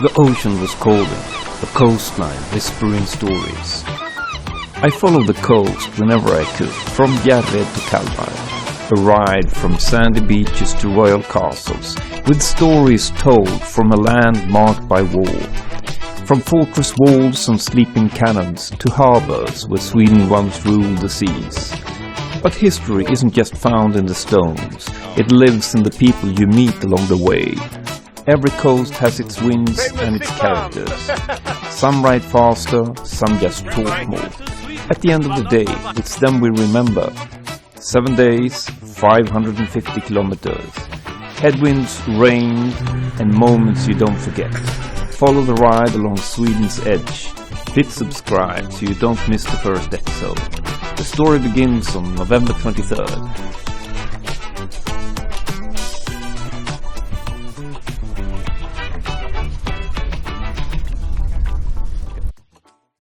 The ocean was calling, the coastline whispering stories. I followed the coast whenever I could, from Bjärred to Kalmar. A ride from sandy beaches to royal castles, with stories told from a land marked by war. From fortress walls and sleeping cannons to harbors where Sweden once ruled the seas. But history isn't just found in the stones, it lives in the people you meet along the way. Every coast has its winds and its characters. Some ride faster, some just talk more. At the end of the day, it's them we remember. 7 days, 550 kilometers. Headwinds, rain, and moments you don't forget. Follow the ride along Sweden's edge. Hit subscribe so you don't miss the first episode. The story begins on November 23rd.